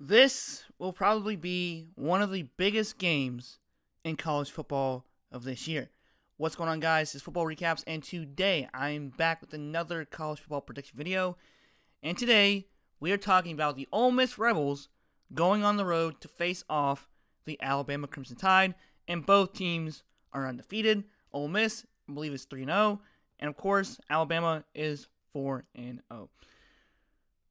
This will probably be one of the biggest games in college football of this year. What's going on, guys? It's Football Recaps, and today I'm back with another college football prediction video. And today we are talking about the Ole Miss Rebels going on the road to face off the Alabama Crimson Tide, and both teams are undefeated. Ole Miss, I believe, is 3-0, and of course, Alabama is 4-0.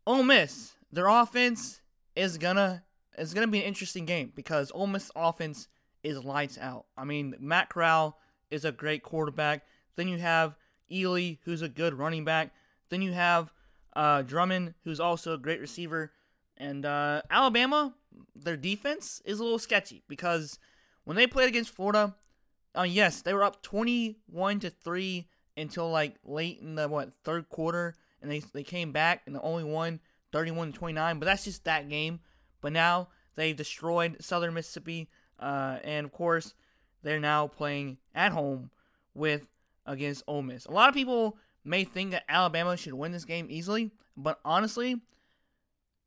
Ole Miss, their offense is gonna be an interesting game because Ole Miss offense is lights out. I mean, Matt Corral is a great quarterback. Then you have Ely, who's a good running back. Then you have Drummond, who's also a great receiver. And Alabama, their defense is a little sketchy because when they played against Florida, yes, they were up 21-3 until like late in the third quarter, and they came back and they only won 31-29. But that's just that game. But now they've destroyed Southern Mississippi, and of course they're now playing at home against Ole Miss. A lot of people may think that Alabama should win this game easily, but honestly,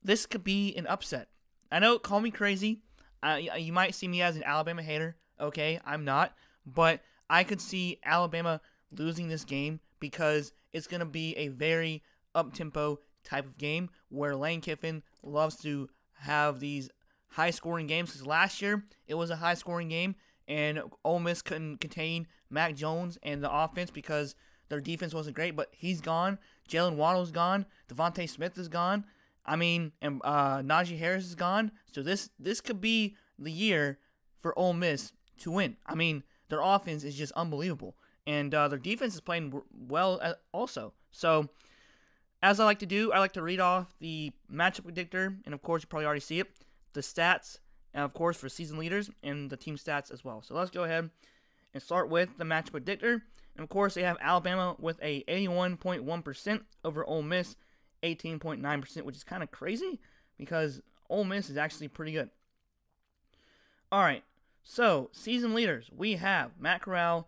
this could be an upset. I know, call me crazy. You might see me as an Alabama hater. Okay, I'm not. But I could see Alabama losing this game because it's going to be a very up-tempo type of game where Lane Kiffin loves to have these high-scoring games. Because last year, it was a high-scoring game, and Ole Miss couldn't contain Mac Jones and the offense because their defense wasn't great. But he's gone. Jalen Waddle's gone. Devontae Smith is gone. I mean, and Najee Harris is gone. So this could be the year for Ole Miss to win. I mean, their offense is just unbelievable. And their defense is playing well also. So, as I like to do, I like to read off the matchup predictor. And, of course, you probably already see it. The stats, and of course, for season leaders and the team stats as well. So, let's go ahead and start with the matchup predictor. And, of course, they have Alabama with a 81.1% over Ole Miss 18.9%, which is kind of crazy because Ole Miss is actually pretty good. All right, so season leaders, we have Matt Corral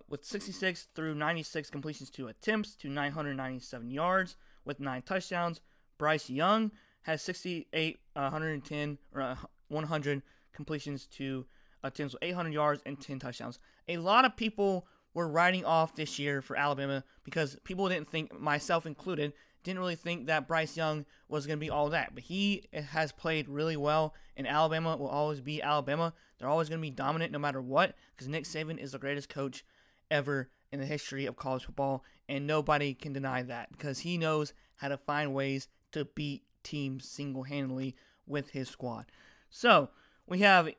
with 66 through 96 completions to attempts to 997 yards with 9 touchdowns. Bryce Young has 68, 110 or 100 completions to attempts with 800 yards and 10 touchdowns. A lot of people were writing off this year for Alabama because people didn't think, myself included, didn't really think that Bryce Young was going to be all that. But he has played really well, and Alabama will always be Alabama. They're always going to be dominant no matter what because Nick Saban is the greatest coach ever in the history of college football, and nobody can deny that because he knows how to find ways to beat teams single-handedly with his squad. So, we have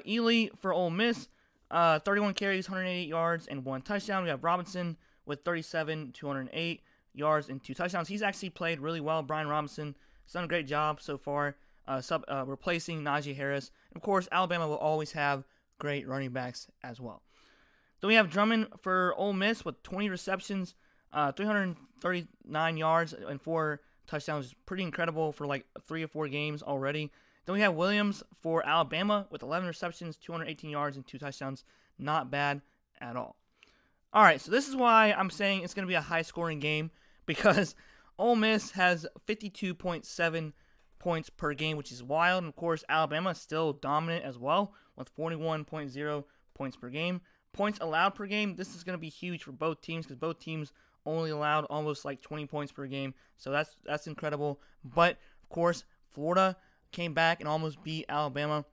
Ely for Ole Miss. 31 carries, 188 yards, and 1 touchdown. We have Robinson with 37, 208 yards, and 2 touchdowns. He's actually played really well. Brian Robinson has done a great job so far, replacing Najee Harris. And of course, Alabama will always have great running backs as well. Then we have Drummond for Ole Miss with 20 receptions, 339 yards, and 4 touchdowns. Pretty incredible for like 3 or 4 games already. Then we have Williams for Alabama with 11 receptions, 218 yards, and 2 touchdowns. Not bad at all. All right, so this is why I'm saying it's going to be a high-scoring game because Ole Miss has 52.7 points per game, which is wild. And, of course, Alabama is still dominant as well with 41.0 points per game. Points allowed per game, this is going to be huge for both teams because both teams only allowed almost like 20 points per game. So that's incredible. But, of course, Florida came back and almost beat Alabama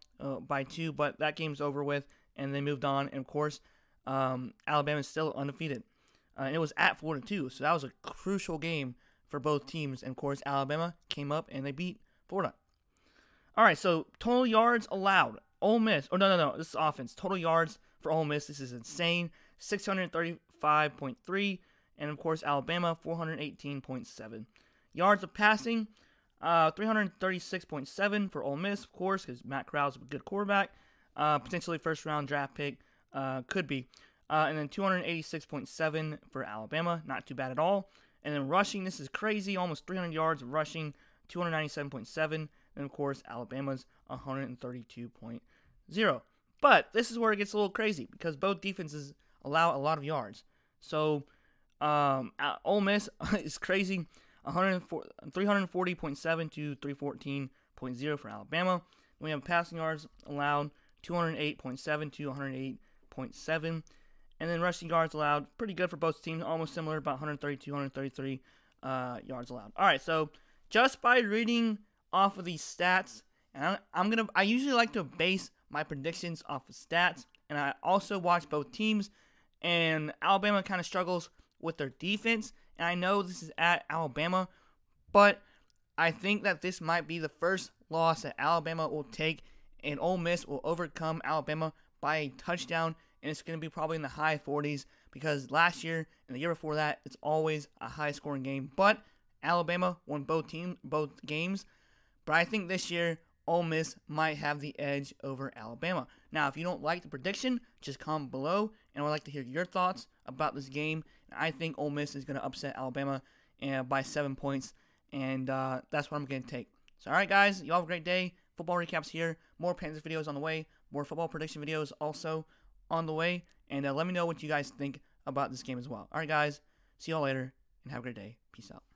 by 2, but that game's over with, and they moved on. And, of course, Alabama is still undefeated. And it was at Florida, too, so that was a crucial game for both teams. And, of course, Alabama came up, and they beat Florida. All right, so total yards allowed. Ole Miss. Oh, no. This is offense. Total yards for Ole Miss. This is insane. 635.3. And, of course, Alabama, 418.7. Yards of passing. 336.7 for Ole Miss, of course, because Matt Corral's a good quarterback. Potentially first-round draft pick. Could be. And then 286.7 for Alabama. Not too bad at all. And then rushing, this is crazy. Almost 300 yards of rushing. 297.7. And, of course, Alabama's 132.0. But this is where it gets a little crazy because both defenses allow a lot of yards. So, Ole Miss is crazy. 340.7 to 314 108.0 for Alabama. We have passing yards allowed 208.7 to 108.7. And then rushing yards allowed, pretty good for both teams, almost similar, about 132, 133 yards allowed. All right, so just by reading off of these stats, and I usually like to base my predictions off of stats, and I also watch both teams, and Alabama kind of struggles with their defense, and I know this is at Alabama, but I think that this might be the first loss that Alabama will take, and Ole Miss will overcome Alabama by a touchdown, and it's going to be probably in the high 40s, because last year and the year before that, it's always a high-scoring game. But Alabama won both games, but I think this year Ole Miss might have the edge over Alabama. Now, if you don't like the prediction, just comment below, and I would like to hear your thoughts about this game. I think Ole Miss is going to upset Alabama by 7 points, and that's what I'm going to take. So, all right, guys, you all have a great day. Football recaps here. More Panthers videos on the way. More football prediction videos also on the way. And let me know what you guys think about this game as well. All right, guys, see you all later, and have a great day. Peace out.